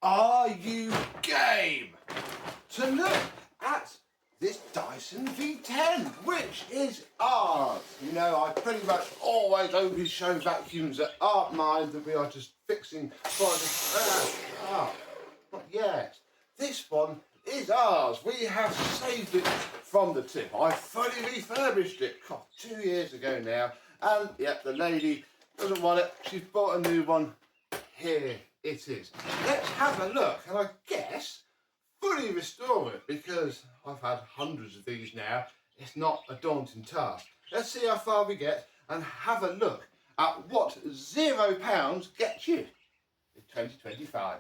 Are you game to look at this Dyson V10, which is ours? You know, I pretty much always only show vacuums that aren't mine, that we are just fixing for the but yes, this one is ours. We have saved it from the tip. I fully refurbished it 2 years ago now, and yep, the lady doesn't want it. She's bought a new one. Here it is. Let's have a look, and I guess fully restore it, because I've had hundreds of these now. It's not a daunting task. Let's see how far we get and have a look at what £0 gets you in 2025.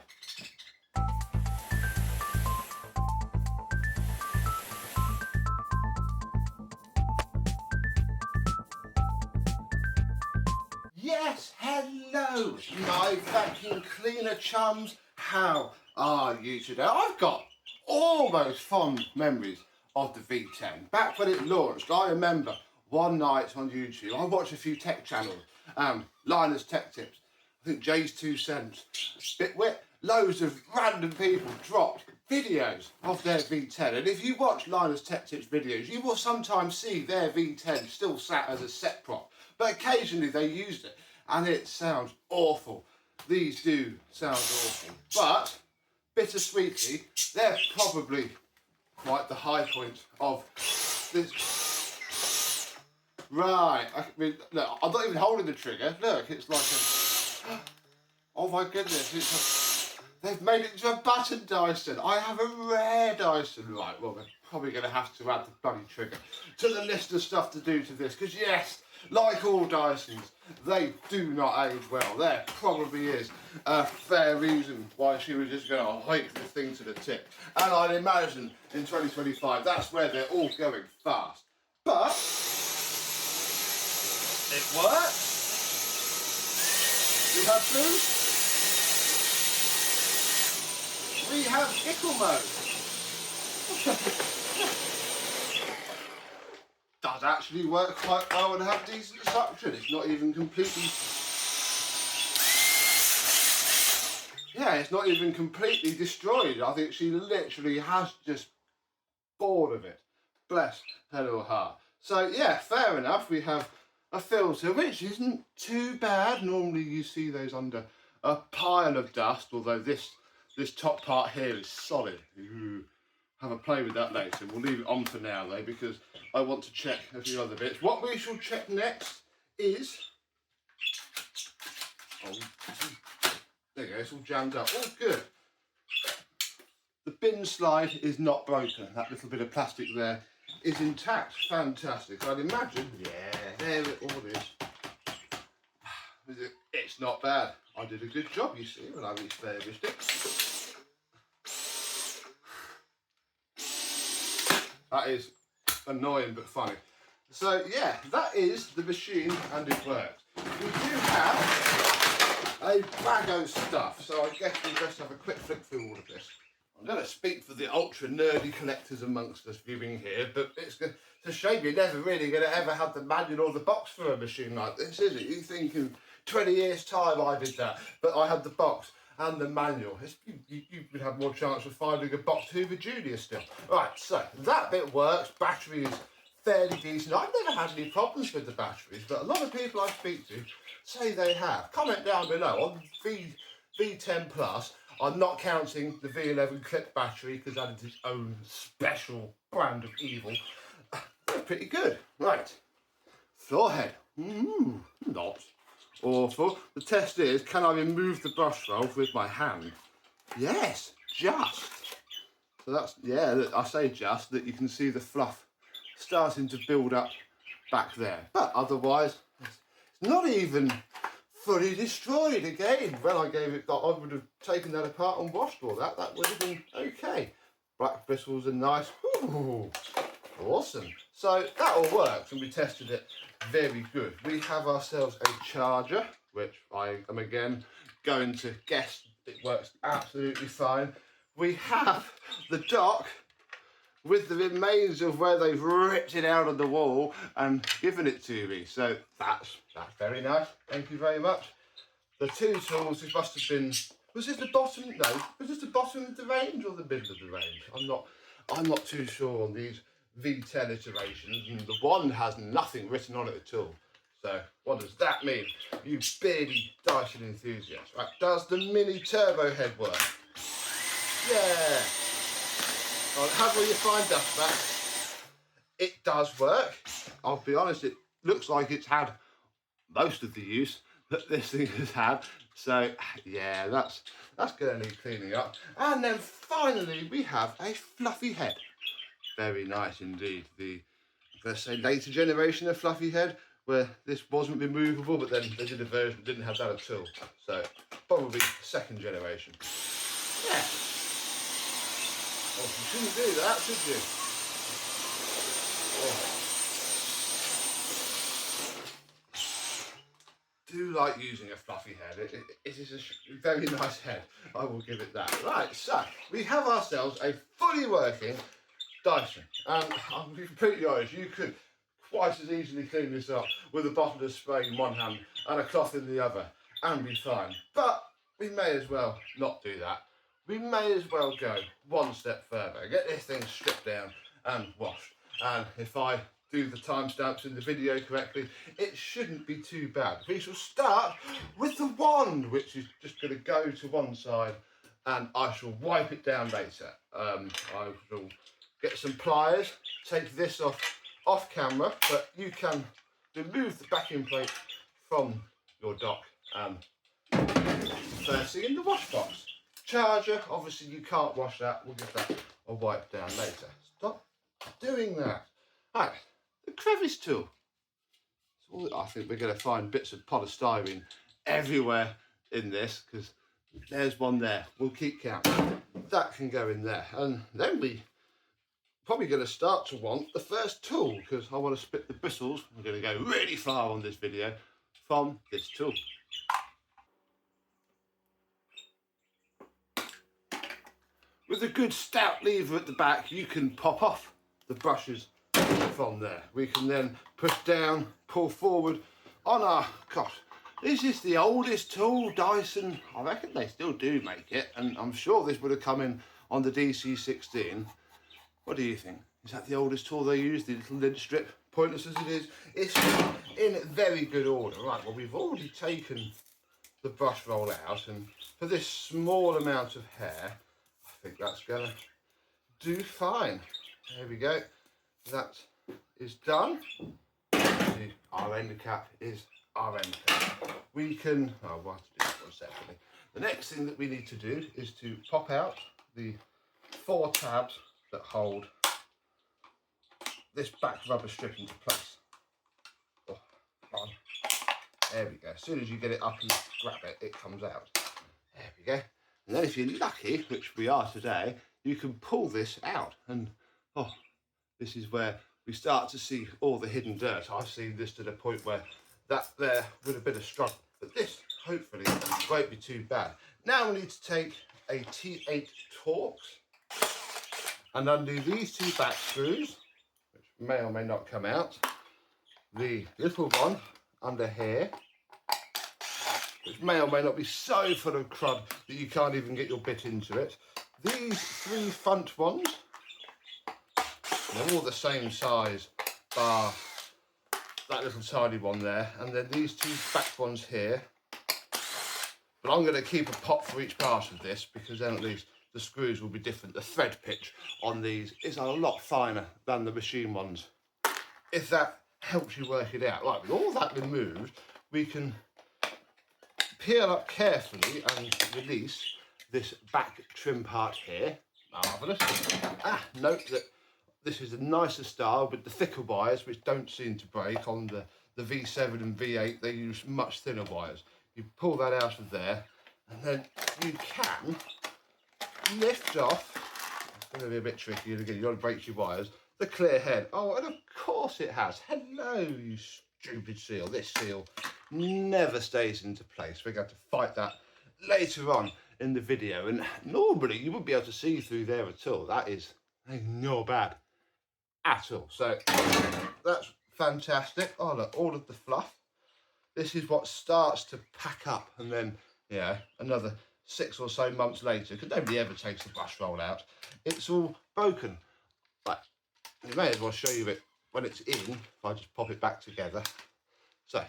Yes, hello, my vacuum cleaner chums. How are you today? I've got almost fond memories of the V10. Back when it launched, I remember one night on YouTube, I watched a few tech channels, Linus Tech Tips, I think Jay's 2 cents, Bitwit, loads of random people dropped videos of their V10. And if you watch Linus Tech Tips videos, you will sometimes see their V10 still sat as a set prop. But occasionally they used it, and it sounds awful. These do sound awful. But, bittersweetly, they're probably quite the high point of this. Right, I mean, look, I'm not even holding the trigger. Look, it's like a... Oh my goodness, they've made it into a button Dyson. I have a rare Dyson. Right, well, they're probably going to have to add the bloody trigger to the list of stuff to do to this, because yes, like all Dysons, they do not age well. There probably is a fair reason why she was just going to hike this thing to the tip. And I'd imagine in 2025, that's where they're all going fast. But it works. We have boost. We have ickle mode. Does actually work quite well and have decent suction. It's not even completely... Yeah, it's not even completely destroyed. I think she literally has just bored of it. Bless her little heart. So yeah, fair enough. We have a filter, which isn't too bad. Normally you see those under a pile of dust, although this top part here is solid. Ooh. Have a play with that later. We'll leave it on for now though, because I want to check a few other bits. What we shall check next is... Oh, there you go, it's all jammed up. All good. The bin slide is not broken. That little bit of plastic there is intact. Fantastic. I'd imagine, yeah, there it all is. It's not bad. I did a good job, you see, when I refurbished it. That is annoying but funny. So yeah, that is the machine and it works. We do have a bag of stuff, so I guess we'll just have a quick flick through all of this. I'm going to speak for the ultra nerdy collectors amongst us viewing here, but it's a shame you're never really going to ever have the manual or the box for a machine like this, is it? You think in 20 years time I did that, but I had the box and the manual. You would have more chance of finding a box Hoover Junior still. Right, so that bit works. Battery is fairly decent. I've never had any problems with the batteries, but a lot of people I speak to say they have. Comment down below on V10 Plus. I'm not counting the V11 clip battery because that is its own special brand of evil. They're pretty good. Right, Floorhead. Not awful. The test is, can I remove the brush roll with my hand? Yes, just. So that's, yeah, I say just, that you can see the fluff starting to build up back there. But otherwise, it's not even fully destroyed again. When I gave it, I would have taken that apart and washed all that. That would have been okay. Black bristles are nice. Ooh, awesome. So that all works and we tested it very good. We have ourselves a charger, which I am again going to guess it works absolutely fine. We have the dock with the remains of where they've ripped it out of the wall and given it to me. So that's very nice. Thank you very much. The two tools, this must have been Was this the bottom? No, was this the bottom of the range or the middle of the range? I'm not too sure on these V10 iterations, and the one has nothing written on it at all. So what does that mean, you beardy Dyson enthusiast? Right, does the mini turbo head work? Yeah. Right, how will you find dust back? It does work. I'll be honest, it looks like it's had most of the use that this thing has had. So yeah, that's going to need cleaning up. And then finally we have a fluffy head. Very nice indeed. The, let's say, later generation of fluffy head, where this wasn't removable, but then they did a version that didn't have that at all. So probably second generation. Yeah. Well, you shouldn't do that, should you? Oh. Do like using a fluffy head. It is a very nice head, I will give it that. Right, so we have ourselves a fully working Dyson, and I'll be completely honest, you could quite as easily clean this up with a bottle of spray in one hand and a cloth in the other and be fine. But we may as well not do that. We may as well go one step further, get this thing stripped down and washed. And if I do the timestamps in the video correctly, it shouldn't be too bad. We shall start with the wand, which is just going to go to one side, and I shall wipe it down later. I shall get some pliers, take this off camera, but you can remove the backing plate from your dock and first thing in the wash box. Charger, obviously you can't wash that, we'll give that a wipe down later. Stop doing that. Right, the crevice tool. So I think we're going to find bits of polystyrene everywhere in this, because there's one there. We'll keep count. That can go in there. And then we probably going to start to want the first tool, because I want to split the bristles. I'm going to go really far on this video from this tool. With a good stout lever at the back, you can pop off the brushes from there. We can then push down, pull forward on our, gosh, this is the oldest tool Dyson. I reckon they still do make it, and I'm sure this would have come in on the DC16. What do you think? Is that the oldest tool they use, the little lid strip? Pointless as it is, it's in very good order. Right, well, we've already taken the brush roll out, and for this small amount of hair, I think that's gonna do fine. There we go. That is done. Our end cap is our end cap. We can, oh, we'll have to do that one separately. The next thing that we need to do is to pop out the 4 tabs that hold this back rubber strip into place. Oh, come on. There we go. As soon as you get it up and grab it, it comes out. There we go. And then if you're lucky, which we are today, you can pull this out, and oh, this is where we start to see all the hidden dirt. I've seen this to the point where that there with a bit of struggle, but this hopefully won't be too bad. Now we need to take a T8 Torx and undo these 2 back screws, which may or may not come out. The little one under here, which may or may not be so full of crud that you can't even get your bit into it. These 3 front ones, they're all the same size, bar that little tiny one there, and then these 2 back ones here. But I'm going to keep a pot for each part of this, because then at least the screws will be different. The thread pitch on these is a lot finer than the machine ones, if that helps you work it out. Right, with all that removed, we can peel up carefully and release this back trim part here. Marvellous. Note that this is a nicer style with the thicker wires, which don't seem to break. On the V7 and V8, they use much thinner wires. You pull that out of there, and then you can lift off. It's going to be a bit tricky again. You've got to break your wires. The clear head. Oh, and of course it has. Hello, you stupid seal. This seal never stays into place. We're going to fight that later on in the video, and normally you wouldn't be able to see through there at all. That is not bad at all. So that's fantastic. Oh look, all of the fluff. This is what starts to pack up, and then yeah, another 6 or so months later, because nobody ever takes the brush roll out, it's all broken. Right, you may as well show you it when it's in, if I just pop it back together. So,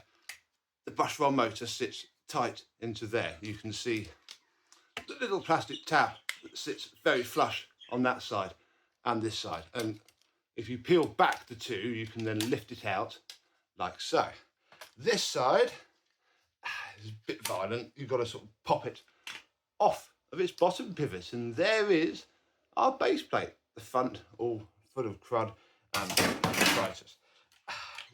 the brush roll motor sits tight into there. You can see the little plastic tab that sits very flush on that side and this side. And if you peel back the two, you can then lift it out like so. This side is a bit violent. You've got to sort of pop it off of its bottom pivot, and there is our base plate. The front all full of crud and arthritis.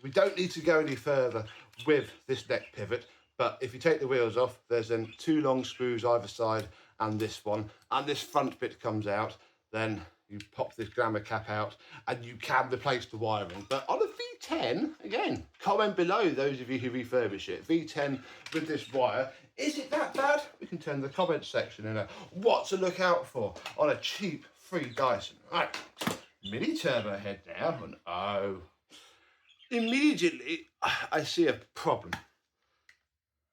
We don't need to go any further with this neck pivot, but if you take the wheels off, there's then 2 long screws either side and this one, and this front bit comes out. Then you pop this glamour cap out and you can replace the wiring. But on a V10, again, comment below those of you who refurbish it. V10 with this wire, is it that bad? We can turn the comment section in what to look out for on a cheap free Dyson. Right, mini turbo head now, and oh, immediately I see a problem.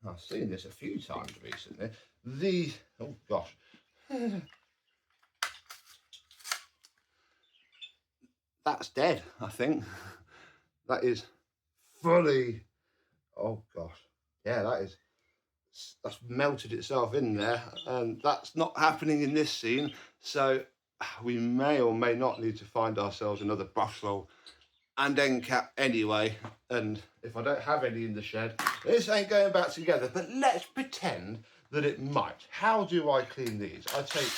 I've seen this a few times recently. Oh gosh. That's dead, I think. That is fully, oh gosh. Yeah, that's melted itself in there, and that's not happening in this scene. So we may or may not need to find ourselves another brush roll and end cap anyway. And if I don't have any in the shed, this ain't going back together. But let's pretend that it might. How do I clean these? I take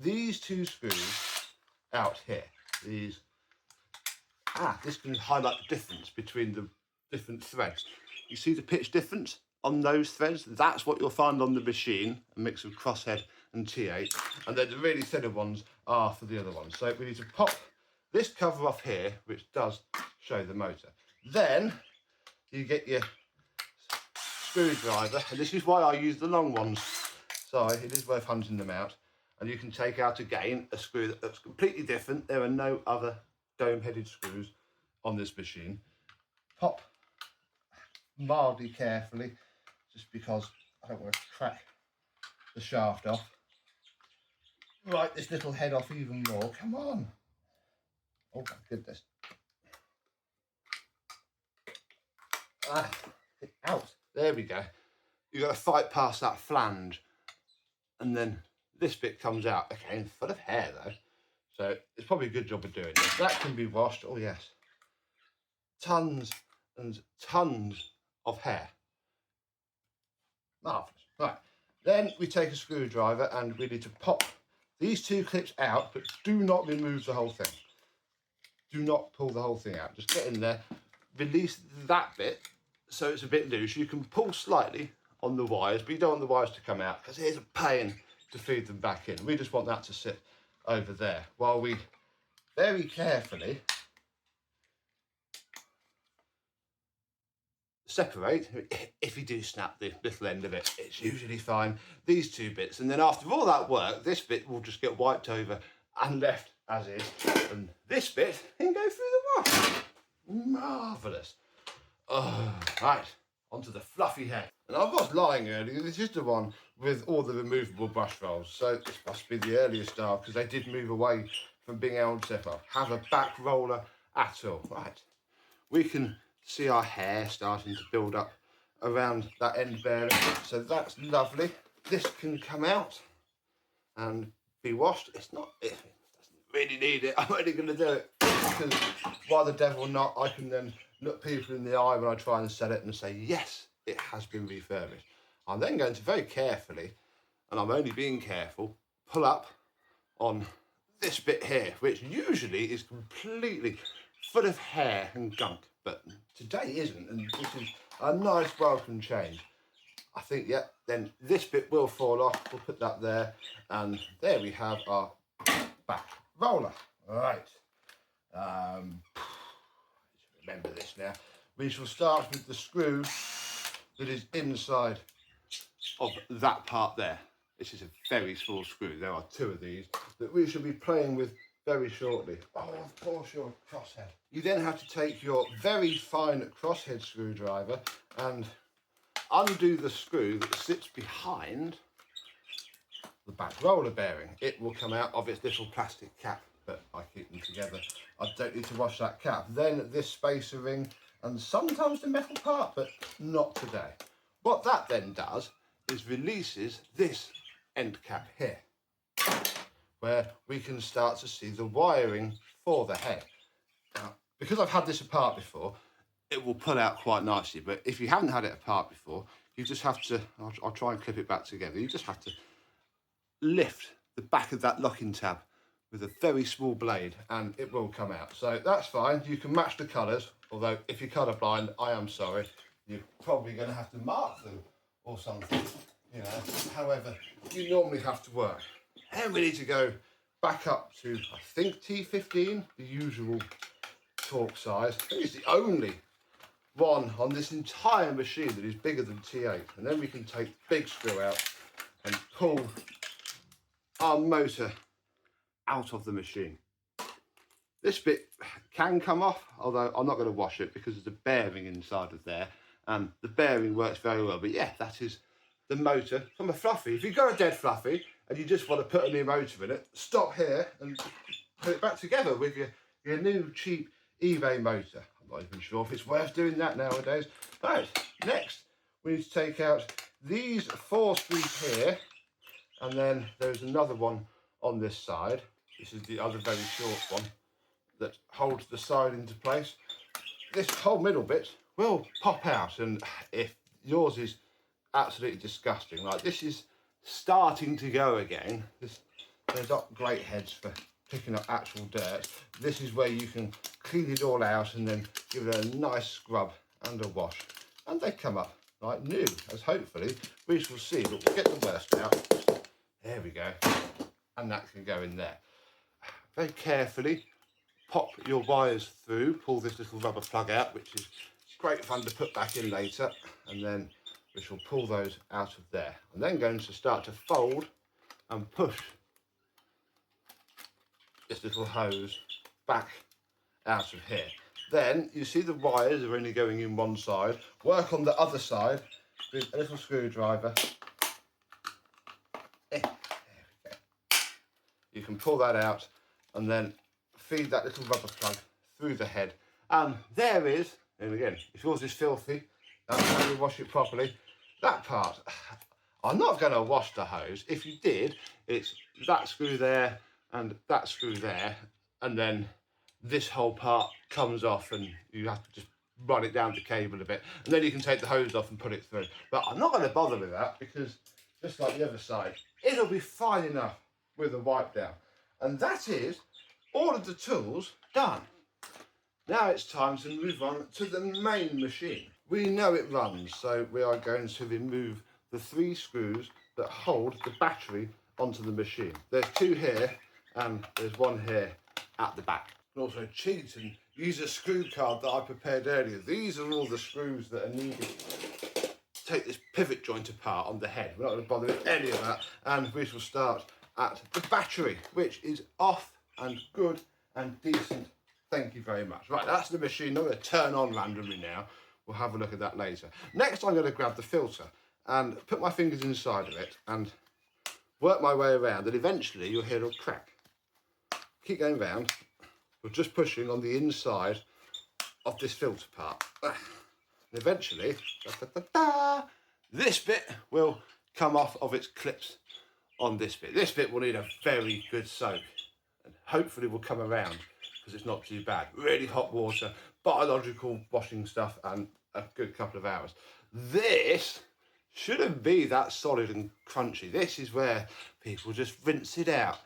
these 2 screws out here. This can highlight the difference between the different threads. You see the pitch difference on those threads? That's what you'll find on the machine, a mix of crosshead and T8. And then the really thinner ones are for the other ones. So we need to pop this cover off here, which does show the motor. Then you get your screwdriver, and this is why I use the long ones. So it is worth hunting them out. And you can take out again a screw that looks completely different. There are no other dome-headed screws on this machine. Pop mildly carefully, just because I don't want to crack the shaft off. Right, this little head off even more. Come on. Oh my goodness. Out. There we go. You've got to fight past that flange, and then this bit comes out. Okay, full of hair though. So it's probably a good job of doing it. That can be washed. Oh yes. Tons and tons of hair. Marvellous. Right. Then we take a screwdriver and we need to pop these 2 clips out, but do not remove the whole thing. Do not pull the whole thing out. Just get in there, release that bit so it's a bit loose. You can pull slightly on the wires, but you don't want the wires to come out because it is a pain to feed them back in. We just want that to sit over there while we very carefully separate. If you do snap the little end of it, it's usually fine. These 2 bits, and then after all that work, this bit will just get wiped over and left as is, and this bit can go through the wash. Marvellous. Oh, right, onto the fluffy head. And I was lying earlier, this is the one with all the removable brush rolls, so this must be the earlier style because they did move away from being able to have a back roller at all. Right, we can see our hair starting to build up around that end bearing, so that's lovely. This can come out and be washed. It doesn't really need it. I'm only going to do it because why the devil not, I can then look people in the eye when I try and sell it and say yes, it has been refurbished. I'm then going to very carefully, and I'm only being careful, pull up on this bit here, which usually is completely full of hair and gunk, but today isn't, and this is a nice welcome change. I think, yeah, then this bit will fall off. We'll put that there, and there we have our back roller. All right. Remember this now. We shall start with the screw that is inside of that part there. This is a very small screw. There are 2 of these that we shall be playing with very shortly. Oh, of course, your crosshead. You then have to take your very fine crosshead screwdriver and undo the screw that sits behind the back roller bearing. It will come out of its little plastic cap, but I keep them together. I don't need to wash that cap. Then this spacer ring and sometimes the metal part, but not today. What that then does is releases this end cap here, where we can start to see the wiring for the head. Now, because I've had this apart before, it will pull out quite nicely, but if you haven't had it apart before, you just have to, I'll try and clip it back together, you just have to lift the back of that locking tab with a very small blade and it will come out. So that's fine, you can match the colours, although if you're colourblind, I am sorry, you're probably going to have to mark them or something, you know, however you normally have to work. And we need to go back up to, I think, T15, the usual torque size. I think it's the only one on this entire machine that is bigger than T8. And then we can take the big screw out and pull our motor out of the machine. This bit can come off, although I'm not going to wash it because there's a bearing inside of there, and the bearing works very well. But yeah, that is the motor from a Fluffy. If you've got a dead Fluffy and you just want to put a new motor in it, stop here and put it back together with your new cheap eBay motor. I'm not even sure if it's worth doing that nowadays. Right, next we need to take out these 4 screws here, and then there's another one on this side. This is the other very short one that holds the side into place. This whole middle bit will pop out, and if yours is absolutely disgusting, like this is starting to go again, they're not great heads for picking up actual dirt. This is where you can clean it all out and then give it a nice scrub and a wash, and they come up like new, as hopefully we shall see. But we'll get the worst out. There we go, and that can go in there. Very carefully pop your wires through, pull this little rubber plug out, which is great fun to put back in later, and then we shall pull those out of there. I'm then going to start to fold and push this little hose back out of here. Then you see the wires are only going in one side. Work on the other side with a little screwdriver. There we go. You can pull that out and then feed that little rubber plug through the head. And there is, and again, if yours is filthy, that's how you wash it properly. That part, I'm not going to wash the hose. If you did, it's that screw there and that screw there, and then this whole part comes off and you have to just run it down the cable a bit, and then you can take the hose off and put it through. But I'm not going to bother with that because, just like the other side, it'll be fine enough with a wipe down. And that is all of the tools done. Now it's time to move on to the main machine. We know it runs, so we are going to remove the 3 screws that hold the battery onto the machine. There's 2 here and there's 1 here at the back. You can also cheat and use a screw card that I prepared earlier. These are all the screws that are needed to take this pivot joint apart on the head. We're not going to bother with any of that, and we shall start at the battery, which is off and good and decent. Thank you very much. Right, that's the machine. I'm going to turn on randomly now. We'll have a look at that later. Next, I'm going to grab the filter and put my fingers inside of it and work my way around, and eventually you'll hear a crack. Keep going round. We're just pushing on the inside of this filter part. And eventually, this bit will come off of its clips on this bit. This bit will need a very good soak, and hopefully will come around because it's not too bad. Really hot water, biological washing stuff, and a good couple of hours. This shouldn't be that solid and crunchy. This is where people just rinse it out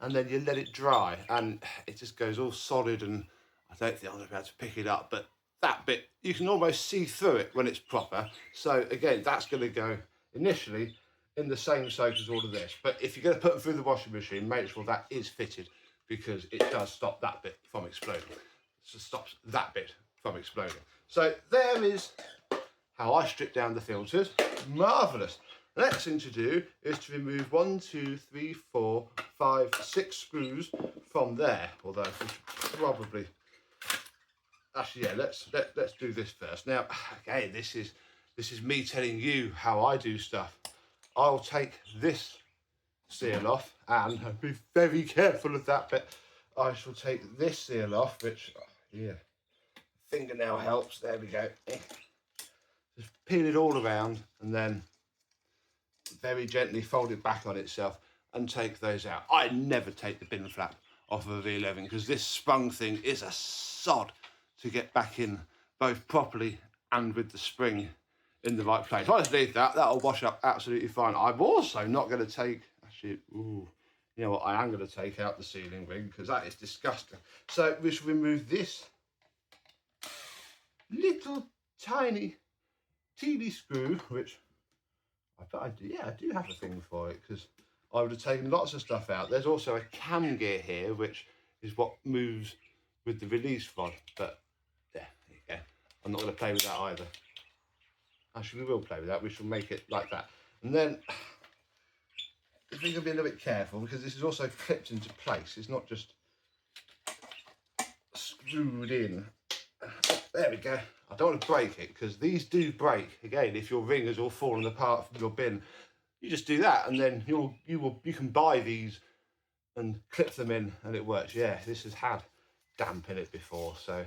and then you let it dry and it just goes all solid, and I don't think I'm going to be able to pick it up, but that bit, you can almost see through it when it's proper. So again, that's going to go initially in the same soak as all of this. But if you're going to put them through the washing machine, make sure that is fitted, because it does stop that bit from exploding. So it stops that bit from exploding. So there is how I strip down the filters. Marvellous. The next thing to do is to remove 1, 2, 3, 4, 5, 6 screws from there. Although we should probably, actually, yeah, let's do this first. Now, again, this is me telling you how I do stuff. I'll take this seal off, and I'll be very careful of that, but I shall take this seal off, which, yeah, fingernail helps, there we go. Just peel it all around and then very gently fold it back on itself and take those out. I never take the bin flap off of a V11 because this sprung thing is a sod to get back in, both properly and with the spring in the right place. I just leave that, that'll wash up absolutely fine. I'm also not going to take, actually, ooh, you know what, I am going to take out the sealing ring because that is disgusting. So we should remove this little tiny TV screw, which I do have a thing for it because I would have taken lots of stuff out. There's also a cam gear here, which is what moves with the release rod, but there you go. I'm not going to play with that either. Actually, we will play with that. We shall make it like that. And then I think I'll be a little bit careful because this is also clipped into place. It's not just screwed in. There we go. I don't want to break it because these do break. Again, if your ring is all fallen apart from your bin, you just do that, and then you can buy these and clip them in, and it works. Yeah, this has had damp in it before, so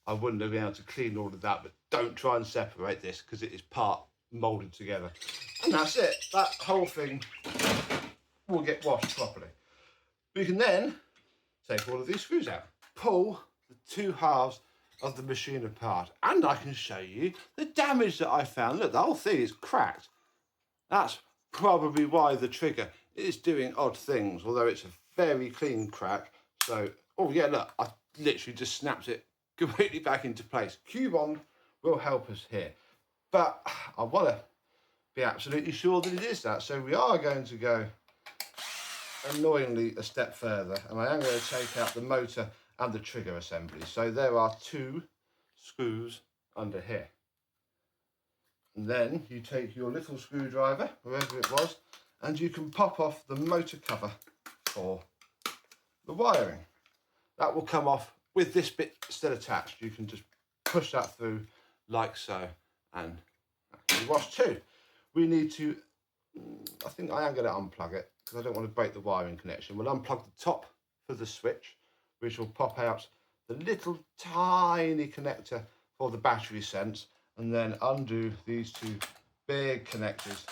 I wouldn't have been able to clean all of that. But don't try and separate this because it is part moulded together, and that's it. That whole thing will get washed properly. We can then take all of these screws out, pull the two halves of the machine apart, and I can show you the damage that I found. Look, the whole thing is cracked. That's probably why the trigger is doing odd things, although it's a very clean crack. So, oh yeah, look, I literally just snapped it completely back into place. Q-bond will help us here, but I want to be absolutely sure that it is that. So we are going to go annoyingly a step further, and I am going to take out the motor and the trigger assembly. So there are two screws under here. And then you take your little screwdriver, wherever it was, and you can pop off the motor cover for the wiring. That will come off with this bit still attached. You can just push that through like so, and that can be washed too. We need to, I think I am going to unplug it because I don't want to break the wiring connection. We'll unplug the top for the switch, which will pop out the little tiny connector for the battery sense, and then undo these two big connectors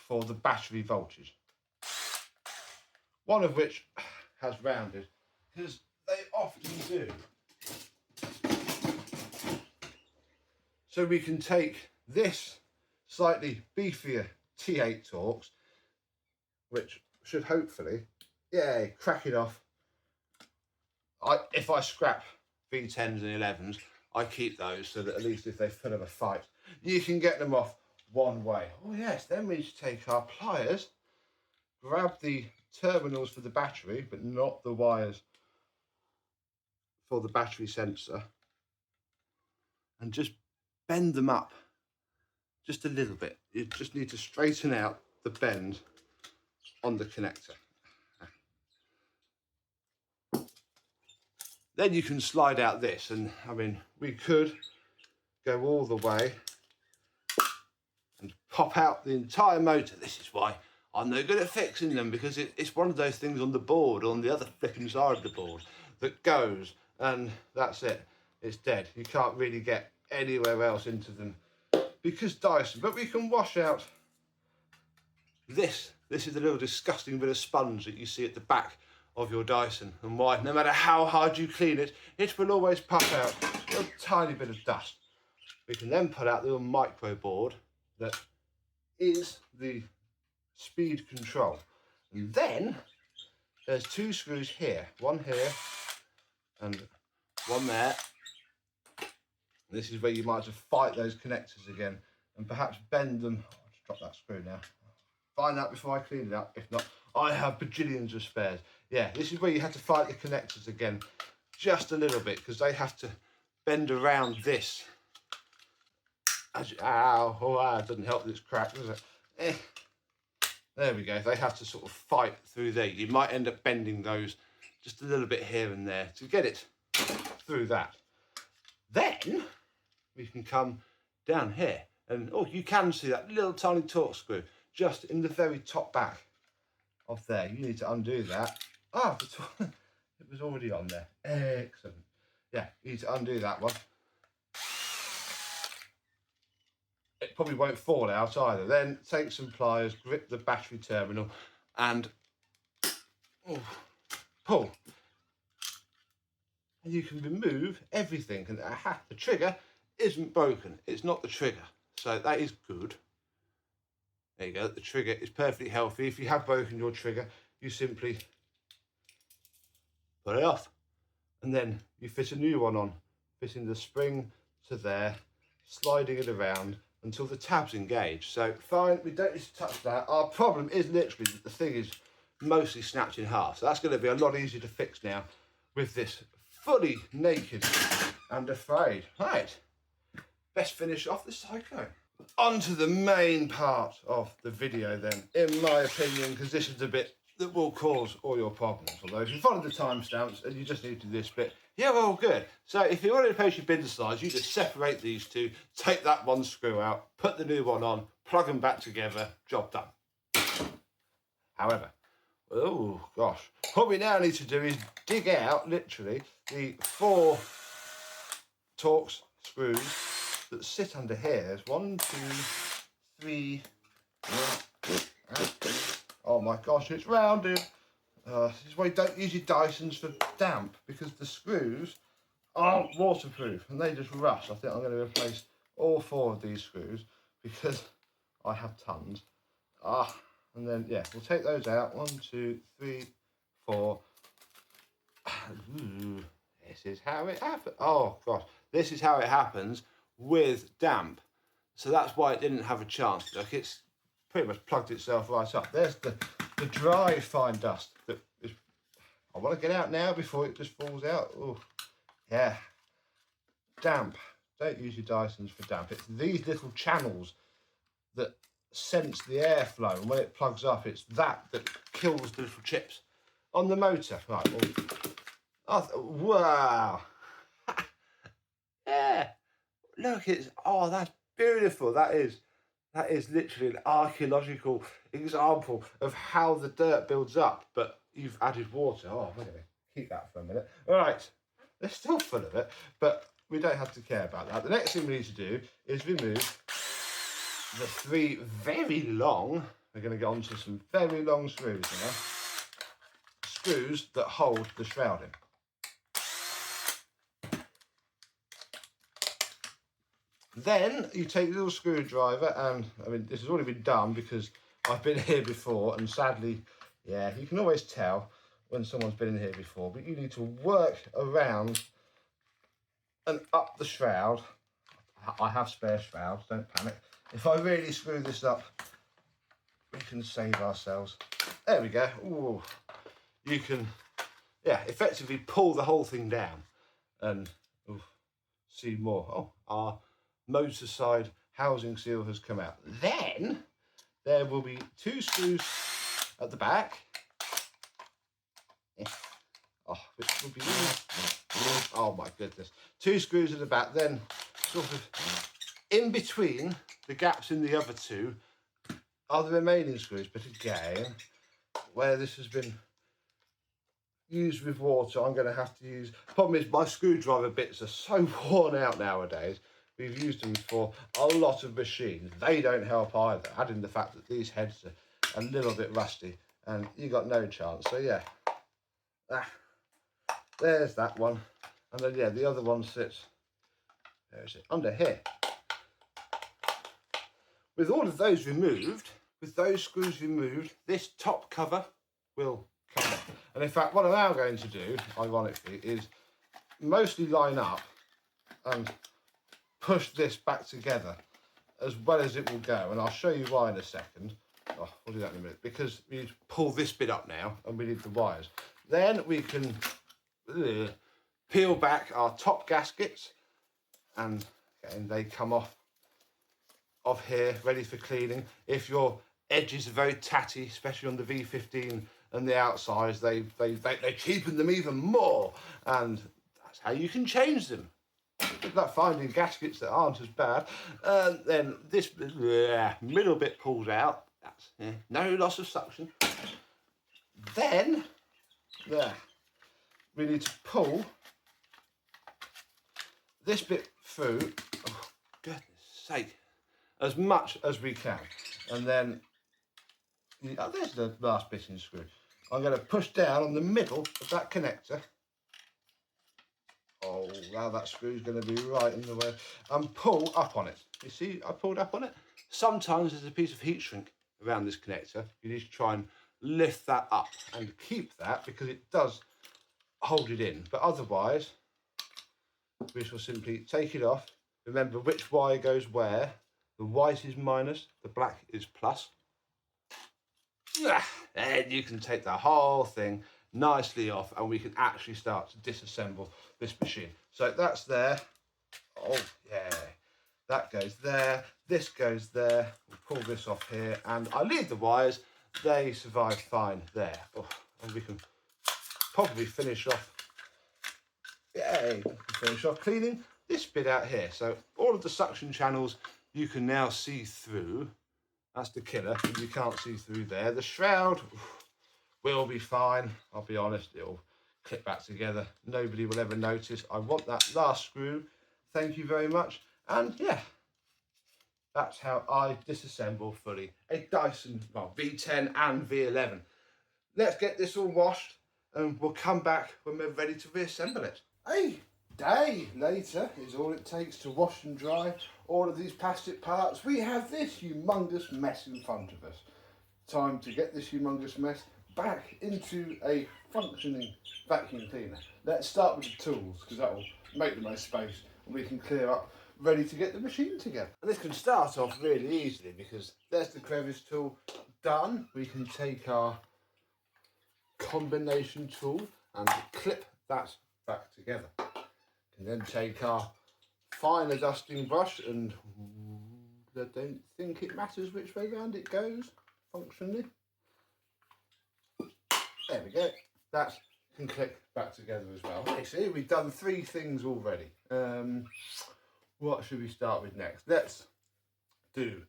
for the battery voltage. One of which has rounded, because they often do. So we can take this slightly beefier T8 Torx, which should hopefully, yeah, crack it off. If I scrap V10s and 11s, I keep those so that at least if they put up a fight, you can get them off one way. Oh yes, then we just take our pliers, grab the terminals for the battery, but not the wires for the battery sensor, and just bend them up just a little bit. You just need to straighten out the bend on the connector. Then you can slide out this, and I mean, we could go all the way and pop out the entire motor. This is why I'm no good at fixing them, because it's one of those things on the board, on the other flipping side of the board, that goes, and that's it. It's dead. You can't really get anywhere else into them because Dyson. But we can wash out this. This is the little disgusting bit of sponge that you see at the back of your Dyson, and why, no matter how hard you clean it, it will always puff out a tiny bit of dust. We can then pull out the little micro board that is the speed control, and then there's two screws here, one here and one there. This is where you might have to fight those connectors again and perhaps bend them. I'll just drop that screw now. Find that before I clean it up. If not, I have bajillions of spares. Yeah, this is where you have to fight the connectors again just a little bit, because they have to bend around this. Ow, it doesn't help this crack, does it? There we go. They have to sort of fight through there. You might end up bending those just a little bit here and there to get it through that. Then we can come down here, and oh, you can see that little tiny Torx screw just in the very top back off there. You need to undo that. Ah, it was already on there. Excellent. Yeah, you need to undo that one. It probably won't fall out either. Then take some pliers, grip the battery terminal and pull. And you can remove everything. And the trigger isn't broken. It's not the trigger. So that is good. There you go. The trigger is perfectly healthy. If you have broken your trigger, you simply put it off. And then you fit a new one on, fitting the spring to there, sliding it around until the tab's engaged. So fine, we don't need to touch that. Our problem is literally that the thing is mostly snapped in half. So that's going to be a lot easier to fix now with this fully naked and afraid. Right, best finish off the Cyclone. On to the main part of the video then, in my opinion, because this is the bit that will cause all your problems. Although if you follow the timestamps and you just need to do this bit, you're all good. So if you want to replace your bin slides, you just separate these two, take that one screw out, put the new one on, plug them back together, job done. However, oh gosh, what we now need to do is dig out literally the 4 Torx screws that sit under here. There's 1, 2, 3. Oh my gosh, it's rounded. This is why you don't use your Dysons for damp, because the screws aren't waterproof and they just rust. I think I'm going to replace all 4 of these screws because I have tons. And then yeah, we'll take those out. 1, 2, 3, 4. Ooh, this is how it happens. Oh gosh, this is how it happens with damp. So that's why it didn't have a chance. Like, it's pretty much plugged itself right up. There's the dry fine dust that is, I want to get out now before it just falls out. Oh yeah, damp. Don't use your Dysons for damp. It's these little channels that sense the airflow, and when it plugs up, it's that kills the little chips on the motor. Right, well, wow. Yeah, look, that's beautiful. That is literally an archaeological example of how the dirt builds up, but you've added water. Oh, wait a minute, keep that for a minute. All right, they're still full of it, but we don't have to care about that. The next thing we need to do is remove the 3 very long, we're going to get onto some very long screws now, screws that hold the shroud in. Then you take a little screwdriver, and I mean, this has already been done because I've been here before, and sadly, yeah, you can always tell when someone's been in here before, but you need to work around and up the shroud. I have spare shrouds, don't panic. If I really screw this up, we can save ourselves. There we go. Ooh. You can, yeah, effectively pull the whole thing down and see more. Oh, our motor side housing seal has come out. Then there will be 2 screws at the back. Which will be, oh my goodness. 2 screws at the back, then sort of in between the gaps in the other 2 are the remaining screws, but again, where this has been used with water, I'm going to have to use, problem is my screwdriver bits are so worn out nowadays. We've used them for a lot of machines. They don't help either, adding the fact that these heads are a little bit rusty and you got no chance. So yeah, there's that one. And then yeah, the other one sits, there is it, under here. With all of those removed, with those screws removed, this top cover will come off. And in fact, what I'm now going to do, ironically, is mostly line up and push this back together as well as it will go. And I'll show you why in a second. Oh, we'll do that in a minute, because we need to pull this bit up now and we need the wires. Then we can peel back our top gaskets, and again, they come off of here, ready for cleaning. If your edges are very tatty, especially on the V15 and the outsides, they cheapen them even more, and that's how you can change them. Good luck finding gaskets that aren't as bad. Then this middle bit pulls out. That's no loss of suction. Then, there, we need to pull this bit through, oh goodness sake, as much as we can. And then, oh, there's the last bit in screw. I'm going to push down on the middle of that connector. Oh, now that screw's going to be right in the way. And pull up on it. You see, I pulled up on it. Sometimes there's a piece of heat shrink around this connector. You need to try and lift that up and keep that because it does hold it in. But otherwise, we shall simply take it off. Remember which wire goes where. The white is minus, the black is plus. And you can take the whole thing nicely off and we can actually start to disassemble this machine. So that's there. Oh yeah, that goes there, this goes there. We'll pull this off here and I leave the wires, they survive fine there. Oh, and we can probably finish off, yay, we can finish off cleaning this bit out here. So all of the suction channels you can now see through. That's the killer, and you can't see through there. The shroud will be fine. I'll be honest, it'll clip back together. Nobody will ever notice. I want that last screw. Thank you very much. And yeah, that's how I disassemble fully a Dyson V10 and V11. Let's get this all washed and we'll come back when we're ready to reassemble it. A day later is all it takes to wash and dry all of these plastic parts. We have this humongous mess in front of us. Time to get this humongous mess back into a functioning vacuum cleaner. Let's start with the tools because that will make the most space and we can clear up ready to get the machine together. And this can start off really easily because there's the crevice tool done. We can take our combination tool and clip that back together. Can then take our finer dusting brush and I don't think it matters which way round it goes functionally. There we go. That can click back together as well. Okay, see, we've done 3 things already. What should we start with next? Let's do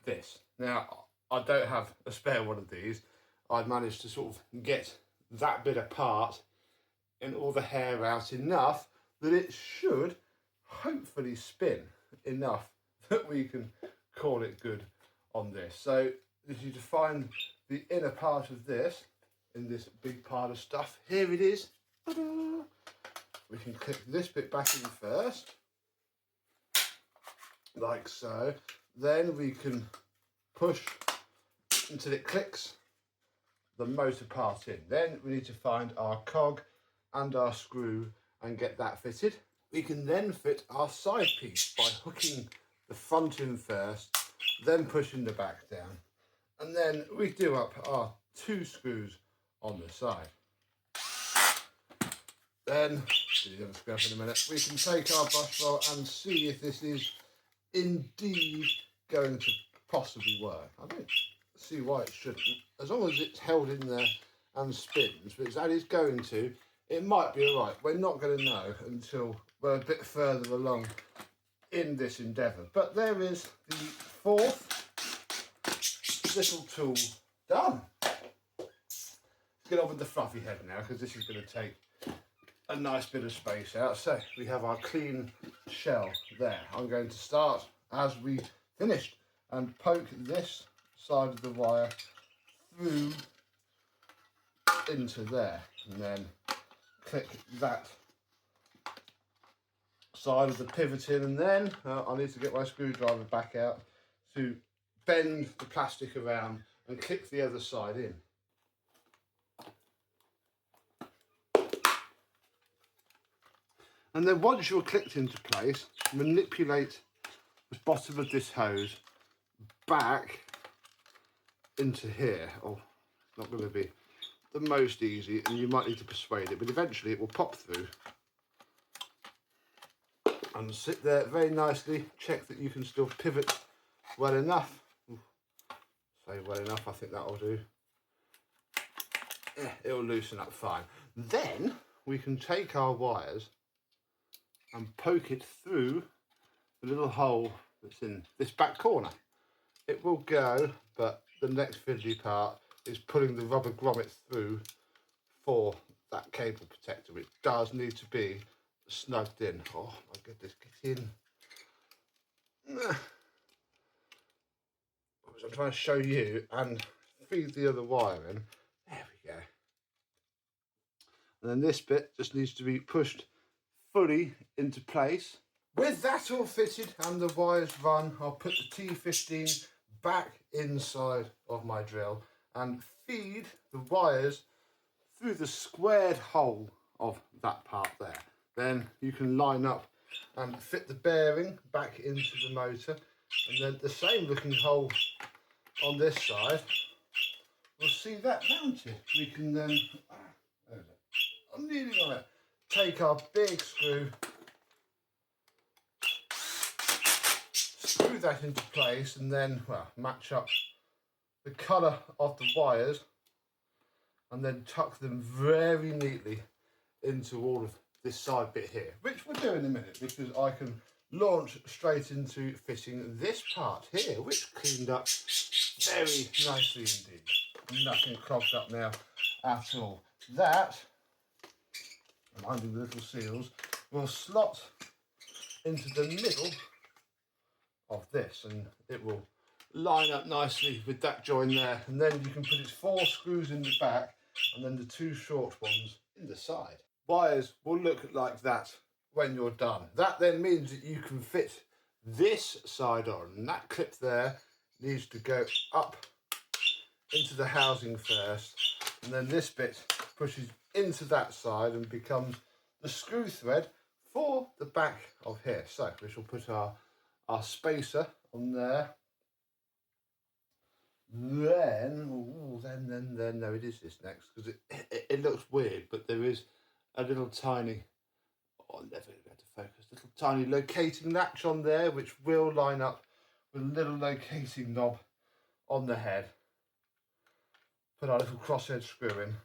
this. Now, I don't have a spare one of these. I've managed to sort of get that bit apart and all the hair out enough that it should hopefully spin enough that we can call it good on this. So if you find the inner part of this in this big pile of stuff, here it is. We can click this bit back in first, like so. Then we can push until it clicks the motor part in. Then we need to find our cog and our screw and get that fitted. We can then fit our side piece by hooking the front in first, then pushing the back down. And then we do up our 2 screws on the side. Then, in a minute, we can take our brush roll and see if this is indeed going to possibly work. I don't see why it shouldn't. As long as it's held in there and spins, which that is going to, it might be all right. We're not going to know until we're a bit further along in this endeavour. But there is the 4th little tool done. Let's get on with the fluffy head now because this is going to take a nice bit of space out. So we have our clean shell there. I'm going to start as we finished and poke this side of the wire through into there and then click that side of the pivot in, and then I need to get my screwdriver back out to bend the plastic around and click the other side in. And then once you're clicked into place, manipulate the bottom of this hose back into here. Oh, it's not going to be the most easy and you might need to persuade it, but eventually it will pop through and sit there very nicely. Check that you can still pivot well enough. Say well enough, I think that'll do. Yeah, it'll loosen up fine. Then we can take our wires and poke it through the little hole that's in this back corner. It will go, but the next fiddly part is pulling the rubber grommet through for that cable protector. It does need to be snugged in. Oh my goodness, get in. I'm trying to show you and feed the other wire in. There we go. And then this bit just needs to be pushed fully into place. With that all fitted and the wires run, I'll put the T15 back inside of my drill and feed the wires through the squared hole of that part there. Then you can line up and fit the bearing back into the motor, and then the same looking hole on this side, we'll see that mounted. We can then, I'm leaning on it, take our big screw, screw that into place, and then, well, match up the colour of the wires and then tuck them very neatly into all of this side bit here, which we'll do in a minute, because I can launch straight into fitting this part here, which cleaned up very nicely indeed. Nothing clogged up now at all. That, reminding the little seals, will slot into the middle of this, and it will line up nicely with that join there, and then you can put its 4 screws in the back and then the 2 short ones in the side. Wires will look like that when you're done. That then means that you can fit this side on, and that clip there needs to go up into the housing first, and then this bit pushes into that side and becomes the screw thread for the back of here. So we shall put our spacer on there. Then, no, it is this next, because it looks weird, but there is a little tiny, oh, never going to be able to focus, little tiny locating latch on there, which will line up with a little locating knob on the head. Put our little crosshead screw in.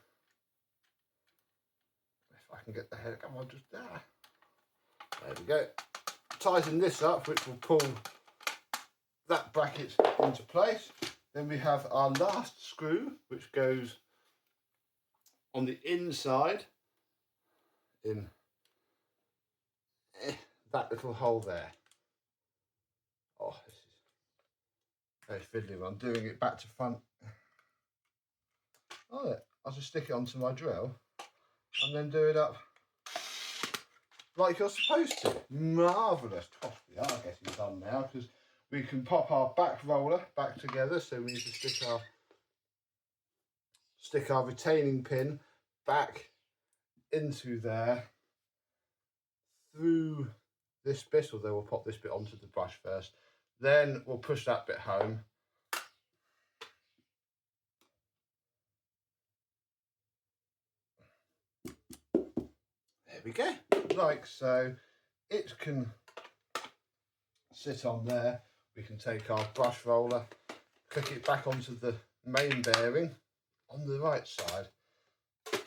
If I can get the head, come on, just there. There we go. Tighten this up, which will pull that bracket into place. Then we have our last screw, which goes on the inside in that little hole there. Oh, this is very fiddly. I'm doing it back to front. Oh, yeah. I'll just stick it onto my drill and then do it up like you're supposed to. Marvellous. Oh, we are getting done now, because we can pop our back roller back together. So we need to stick our retaining pin back into there through this bit, although we'll pop this bit onto the brush first. Then we'll push that bit home. There we go, like so. It can sit on there. We can take our brush roller, click it back onto the main bearing on the right side.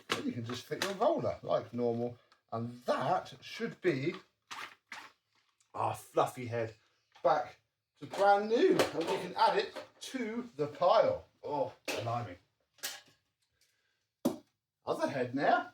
Then you can just fit your roller like normal. And that should be our fluffy head back to brand new. And we can add it to the pile. Oh, blimey. Other head now.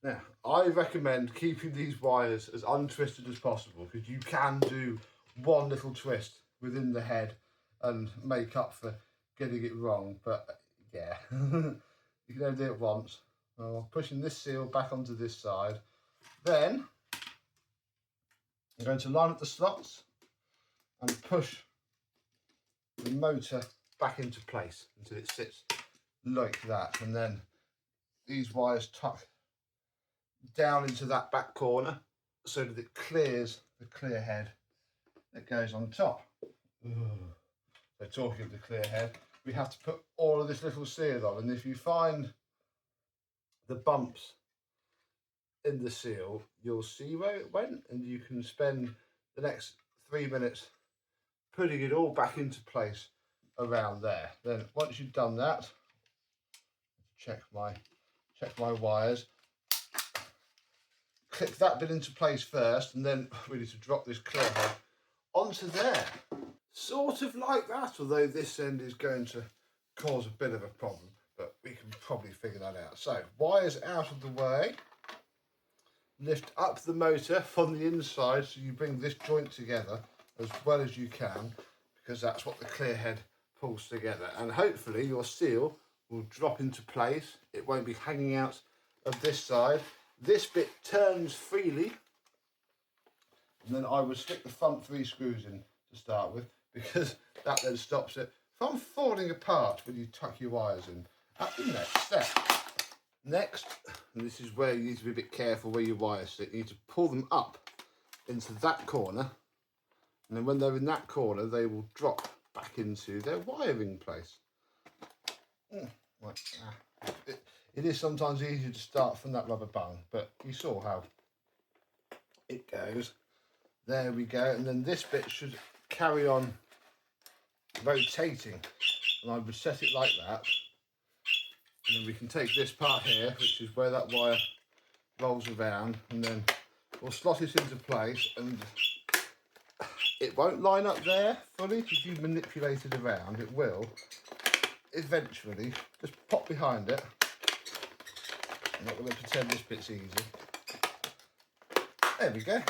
Now, I recommend keeping these wires as untwisted as possible, because you can do one little twist within the head and make up for getting it wrong. But yeah, you can only do it once. I'm pushing this seal back onto this side. Then I'm going to line up the slots and push the motor back into place until it sits like that. And then these wires tuck down into that back corner so that it clears the clear head that goes on top. So talking of the clear head, we have to put all of this little seal on, and if you find the bumps in the seal, you'll see where it went, and you can spend the next 3 minutes putting it all back into place around there. Then once you've done that, check my wires. Click that bit into place first, and then we need to drop this clear head onto there. Sort of like that, although this end is going to cause a bit of a problem, but we can probably figure that out. So wires out of the way, lift up the motor from the inside so you bring this joint together as well as you can, because that's what the clear head pulls together, and hopefully your seal will drop into place. It won't be hanging out of this side. This bit turns freely, and then I would stick the front 3 screws in to start with, because that then stops it from falling apart when you tuck your wires in at the next step. Next, and this is where you need to be a bit careful where your wires sit, you need to pull them up into that corner, and then when they're in that corner they will drop back into their wiring place. It is sometimes easier to start from that rubber bung, but you saw how it goes. There we go, and then this bit should carry on rotating, and I would set it like that, and then we can take this part here, which is where that wire rolls around, and then we'll slot it into place, and it won't line up there fully if you manipulate it around. It will eventually. Just pop behind it. I'm not going to pretend this bit's easy. There we go.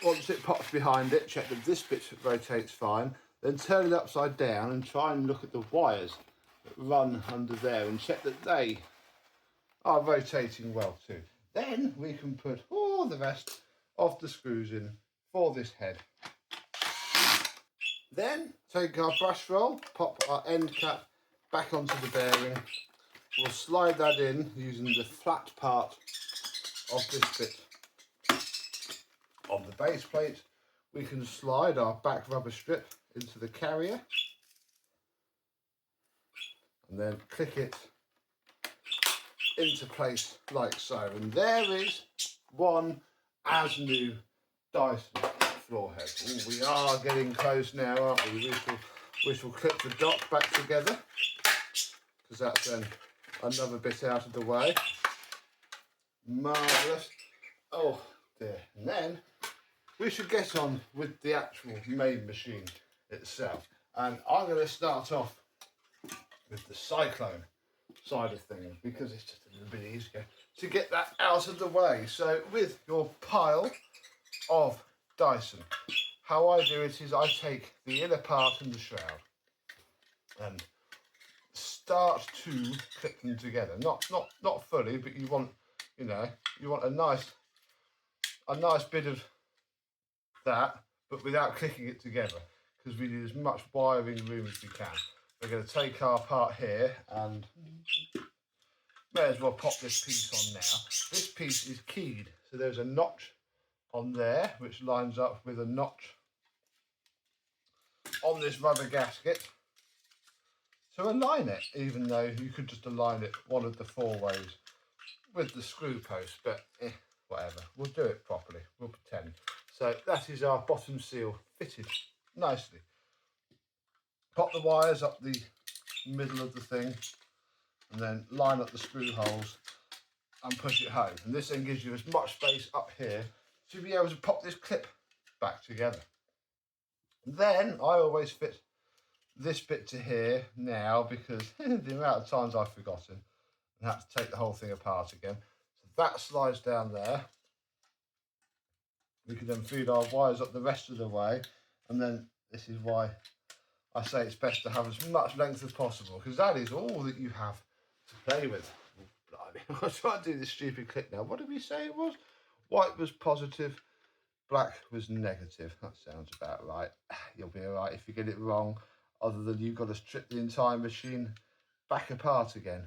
Once it pops behind it, check that this bit rotates fine, then turn it upside down and try and look at the wires that run under there and check that they are rotating well too. Then we can put all the rest of the screws in for this head. Then take our brush roll, pop our end cap back onto the bearing. We'll slide that in using the flat part of this bit on the base plate. We can slide our back rubber strip into the carrier and then click it into place like so, and there is one as new Dyson floorhead. Ooh, we are getting close now, aren't we? We shall clip the dock back together, because that's then another bit out of the way. Marvellous. Oh dear. And then we should get on with the actual main machine itself, and I'm going to start off with the Cyclone side of things, because it's just a little bit easier to get that out of the way. So with your pile of Dyson, how I do it is I take the inner part and the shroud and start to clip them together. Not fully, but you want, you know, you want a nice bit of that, but without clicking it together, because we need as much wiring room as we can. We're going to take our part here and may as well pop this piece on now. This piece is keyed, so there's a notch on there which lines up with a notch on this rubber gasket to align it, even though you could just align it one of the 4 ways with the screw post, but whatever, we'll do it properly, we'll pretend. So that is our bottom seal fitted nicely. Pop the wires up the middle of the thing and then line up the screw holes and push it home. And this then gives you as much space up here to be able to pop this clip back together. Then I always fit this bit to here now, because the amount of times I've forgotten and had to take the whole thing apart again. So that slides down there. We can then feed our wires up the rest of the way, and then this is why I say it's best to have as much length as possible, because that is all that you have to play with. Oh, blimey. I'll try to do this stupid clip now. What did we say it was? White was positive, black was negative. That sounds about right. You'll be all right if you get it wrong, other than you've got to strip the entire machine back apart again.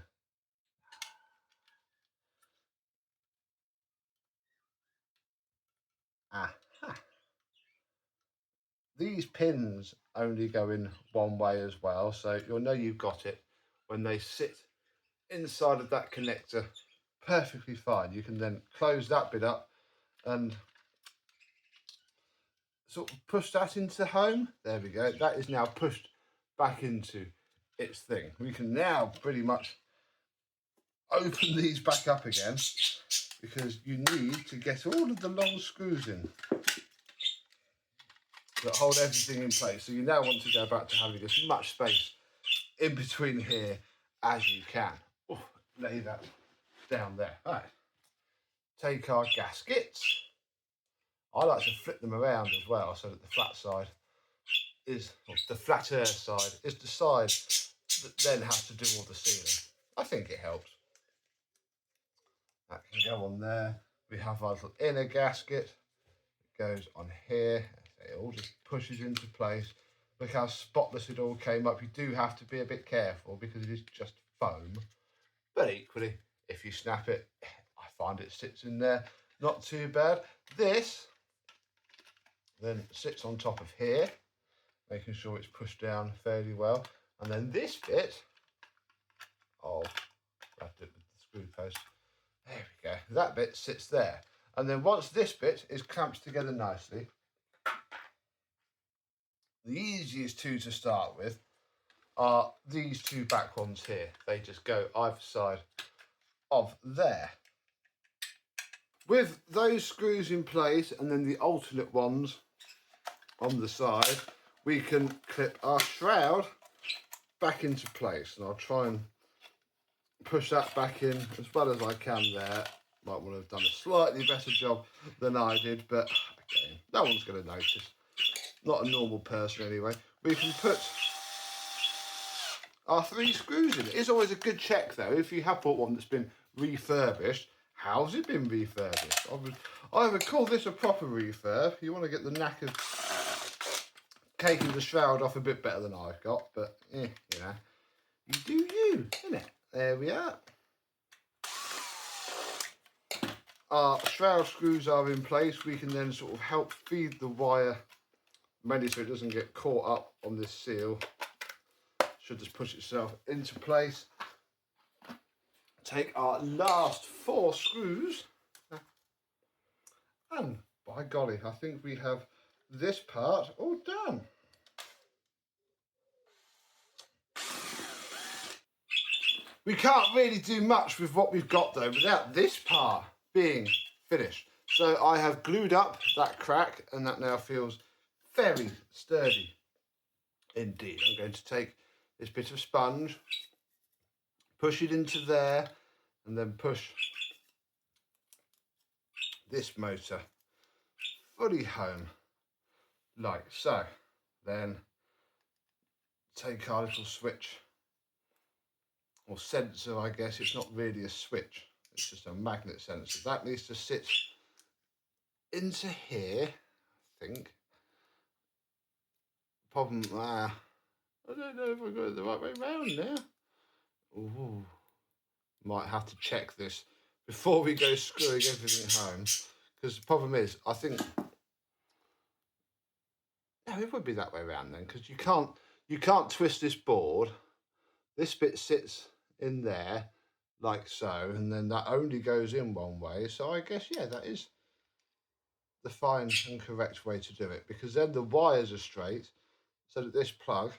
Aha. These pins only go in one way as well, so you'll know you've got it when they sit inside of that connector perfectly fine. You can then close that bit up and sort of push that into home. There we go. That is now pushed back into its thing. We can now pretty much open these back up again, because you need to get all of the long screws in. that hold everything in place. So you now want to go back to having as much space in between here as you can. Oh, lay that down there. All right. Take our gaskets. I like to flip them around as well so that the flat side is, or the flatter side is the side that then has to do all the sealing. I think it helps. That can go on there. We have our little inner gasket. It goes on here. It all just pushes into place. Look how spotless it all came up. You do have to be a bit careful because it is just foam. But equally, if you snap it, I find it sits in there not too bad. This then sits on top of here, making sure it's pushed down fairly well. And then this bit, oh, wrapped it with the screw post. There we go. That bit sits there. And then once this bit is clamped together nicely, the easiest two to start with are these two back ones here. They just go either side of there. With those screws in place and then the alternate ones on the side, we can clip our shroud back into place. And I'll try and push that back in as well as I can there. Might want to have done a slightly better job than I did, but again, no one's going to notice. Not a normal person anyway. We can put our 3 screws in. It is always a good check though, if you have bought one that's been refurbished, how's it been refurbished? I would call this a proper refurb. You want to get the knack of taking the shroud off a bit better than I've got, but you know, you do you, innit? There we are. Our shroud screws are in place. We can then sort of help feed the wire ready so it doesn't get caught up on this seal. Should just push itself into place. Take our last 4 screws, and by golly, I think we have this part all done. We can't really do much with what we've got though without this part being finished. So I have glued up that crack and that now feels very sturdy indeed. I'm going to take this bit of sponge, push it into there, and then push this motor fully home like so. Then take our little switch, or sensor I guess. It's not really a switch, it's just a magnet sensor. That needs to sit into here, I think. Problem, I don't know if I got it the right way round now. Ooh, might have to check this before we go screwing everything home, because the problem is, I think, yeah, it would be that way around then, because you can't twist this board. This bit sits in there like so, and then that only goes in one way. So I guess, yeah, that is the fine and correct way to do it, because then the wires are straight so that this plug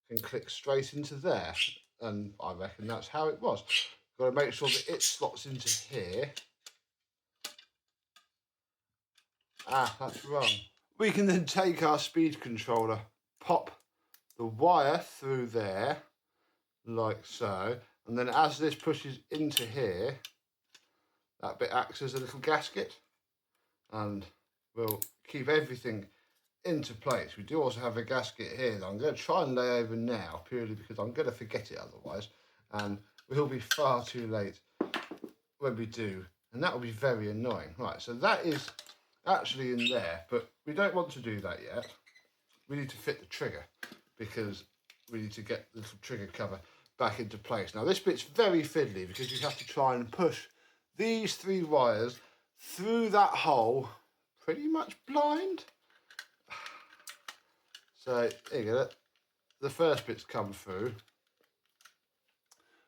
can click straight into there, and I reckon that's how it was. Got to make sure that it slots into here. Ah, that's wrong. We can then take our speed controller, pop the wire through there like so, and then as this pushes into here, that bit acts as a little gasket and will keep everything into place. We do also have a gasket here that I'm going to try and lay over now, purely because I'm going to forget it otherwise, and we'll be far too late when we do, and that will be very annoying. Right, so that is actually in there, but we don't want to do that yet. We need to fit the trigger, because we need to get the little trigger cover back into place. Now this bit's very fiddly because you have to try and push these 3 wires through that hole pretty much blind. So there you go, the first bit's come through,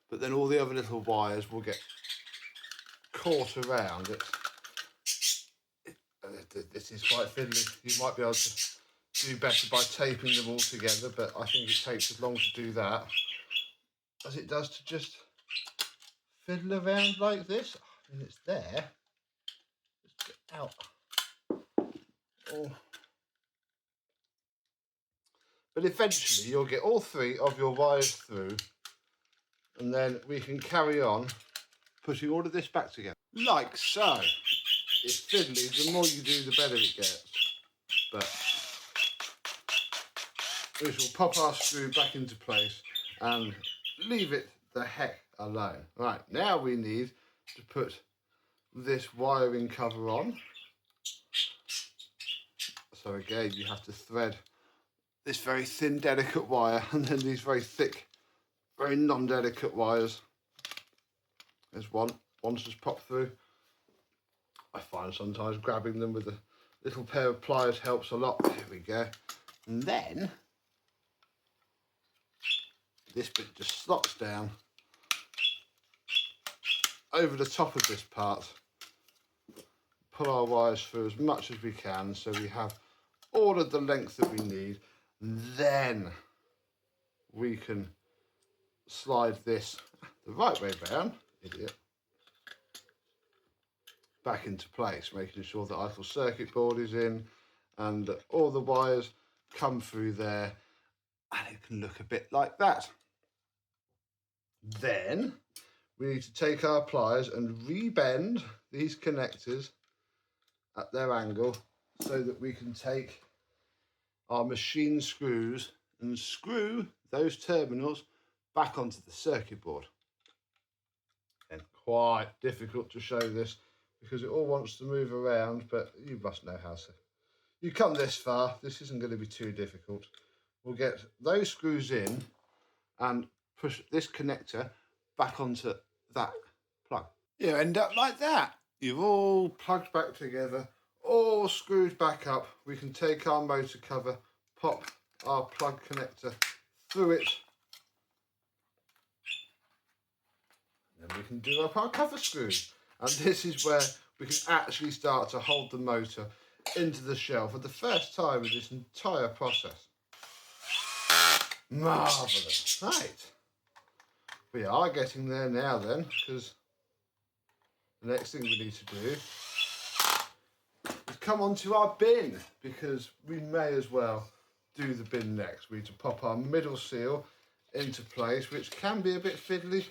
but then all the other little wires will get caught around it. This is quite fiddly. You might be able to do better by taping them all together, but I think it takes as long to do that as it does to just fiddle around like this. I mean, it's there. Just get out. But eventually you'll get all 3 of your wires through, and then we can carry on putting all of this back together. Like so. It's fiddly, the more you do the better it gets. But we shall pop our screw back into place and leave it the heck alone. Right, now we need to put this wiring cover on. So again, you have to thread this very thin, delicate wire, and then these very thick, very non-delicate wires. There's one's just popped through. I find sometimes grabbing them with a little pair of pliers helps a lot. There we go. And then this bit just slots down over the top of this part. Pull our wires through as much as we can so we have all of the length that we need. And then we can slide this the right way round, idiot, back into place, making sure that our little circuit board is in and that all the wires come through there, and it can look a bit like that. Then we need to take our pliers and rebend these connectors at their angle so that we can take our machine screws and screw those terminals back onto the circuit board. And quite difficult to show this because it all wants to move around, but you must know how to. You come this far, this isn't going to be too difficult. We'll get those screws in and push this connector back onto that plug. You end up like that. You've all plugged back together, all screwed back up. We can take our motor cover, pop our plug connector through it, and then we can do up our cover screws. And this is where we can actually start to hold the motor into the shell for the first time in this entire process. Marvellous. Right. We are getting there now then, because the next thing we need to do is come onto our bin, because we may as well do the bin next. We need to pop our middle seal into place, which can be a bit fiddly.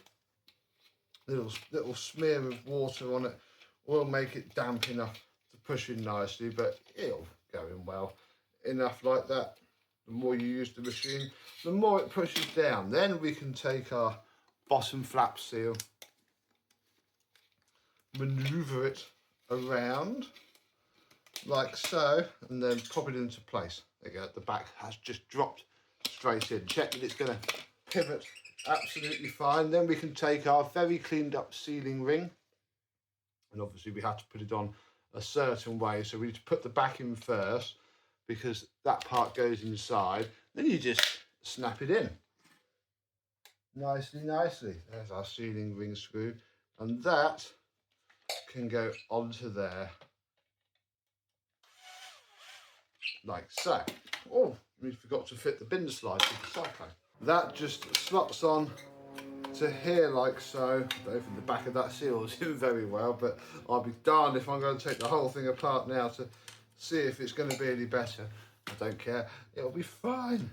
Little smear of water on it will make it damp enough to push in nicely, but it'll go in well enough like that. The more you use the machine, the more it pushes down. Then we can take our bottom flap seal, manoeuvre it around like so, and then pop it into place. There you go, the back has just dropped straight in. Check that it's going to pivot absolutely fine. Then we can take our very cleaned up sealing ring, and obviously we have to put it on a certain way, so we need to put the back in first because that part goes inside. Then you just snap it in nicely. There's our sealing ring screw, and that can go onto there like so. Oh, we forgot to fit the bin slide with the Cyclone. That just slots on to here like so. I don't think the back of that seal is in very well, but I'll be darned if I'm going to take the whole thing apart now to see if it's going to be any better. I don't care, it'll be fine.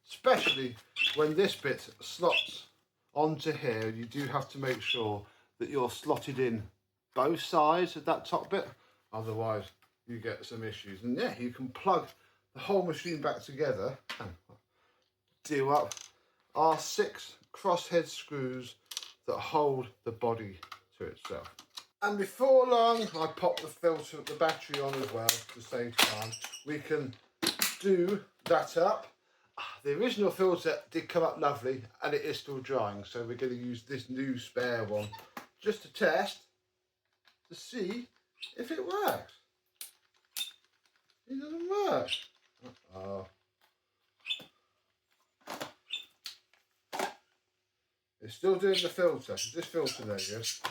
Especially when this bit slots onto here, you do have to make sure that you're slotted in both sides of that top bit, otherwise you get some issues. And yeah, you can plug the whole machine back together and do up our 6 crosshead screws that hold the body to itself. And before long, I pop the filter of the battery on as well to save time. We can do that up. The original filter did come up lovely and it is still drying, so we're going to use this new spare one just to test to see if it works. It doesn't work. Uh-oh. It's still doing the filter. This filter there, yes.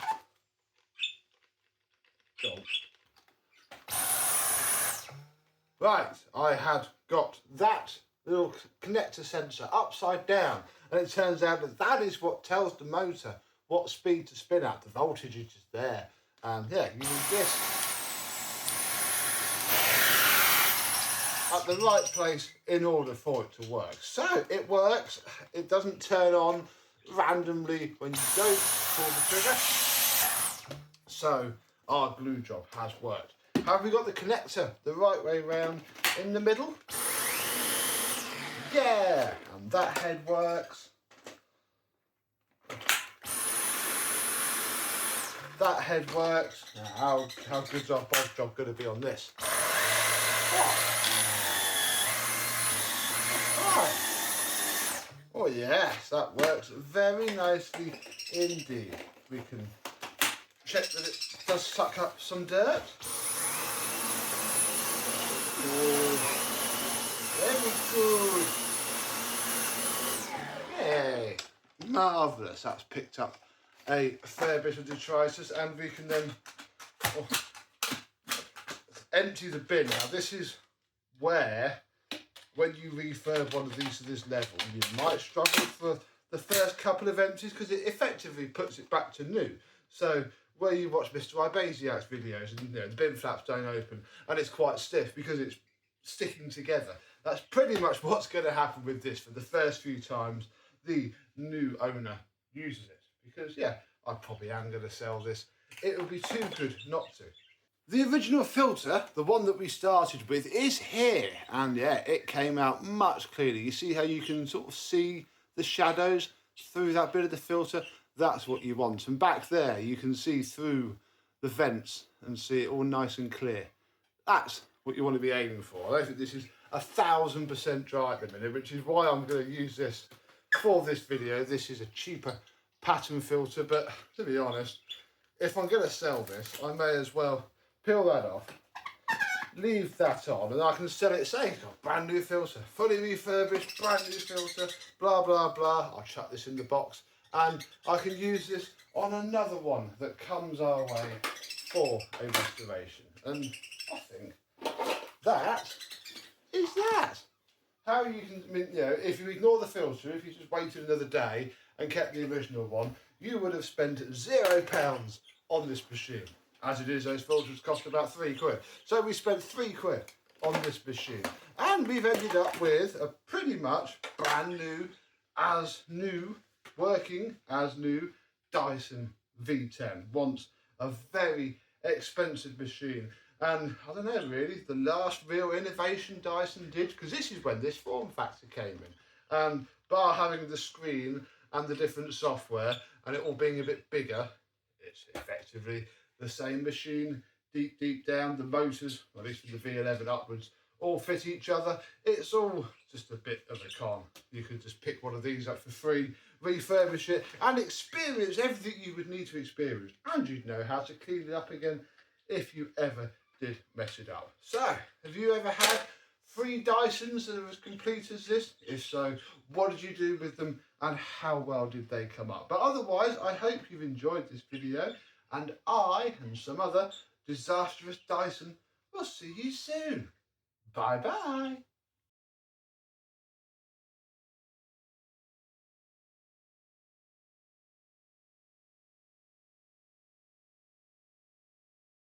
Right, I had got that little connector sensor upside down, and it turns out that that is what tells the motor what speed to spin at. The voltage is just there, and yeah, you need this at the right place in order for it to work. So it works, it doesn't turn on randomly when you don't pull the trigger. So our glue job has worked. Have we got the connector the right way round in the middle? Yeah, and that head works. That head works. Now, how good's our Bob's job going to be on this? Oh yes, that works very nicely indeed. We can check that it does suck up some dirt. Good. Very good. Yay. Marvellous. That's picked up a fair bit of detritus, and we can then empty the bin. Now this is where, when you refurb one of these to this level, you might struggle for the first couple of empties because it effectively puts it back to new. So where you watch Mr. Ibasiak's videos and the bin flaps don't open and it's quite stiff because it's sticking together, that's pretty much what's going to happen with this for the first few times the new owner uses it. Because yeah, I probably am going to sell this. It would be too good not to. The original filter, the one that we started with, is here, and yeah, it came out much clearer. You see how you can sort of see the shadows through that bit of the filter? That's what you want. And back there, you can see through the vents and see it all nice and clear. That's what you want to be aiming for. I don't think this is 1000% dry at the minute, which is why I'm going to use this for this video. This is a cheaper pattern filter, but to be honest, if I'm going to sell this, I may as well peel that off, leave that on, and I can sell it, say it's got a brand new filter, fully refurbished, brand new filter, blah blah blah. I'll chuck this in the box and I can use this on another one that comes our way for a restoration. And I think that is that. How you can, I mean, you know, if you ignore the filter, if you just waited another day and kept the original one, you would have spent £0 on this machine. As it is, those filters cost about £3. So we spent £3 on this machine. And we've ended up with a pretty much brand new, working as new Dyson V10. Once a very expensive machine. And I don't know really, the last real innovation Dyson did, because this is when this form factor came in. And bar having the screen and the different software and it all being a bit bigger, it's effectively the same machine, deep down. The motors, at least from the V11 upwards, all fit each other. It's all just a bit of a con. You could just pick one of these up for free, refurbish it, and experience everything you would need to experience. And you'd know how to clean it up again if you ever did mess it up. So, have you ever had 3 Dysons that are as complete as this? If so, what did you do with them and how well did they come up? But otherwise, I hope you've enjoyed this video, and I and some other disastrous Dyson will see you soon. Bye bye.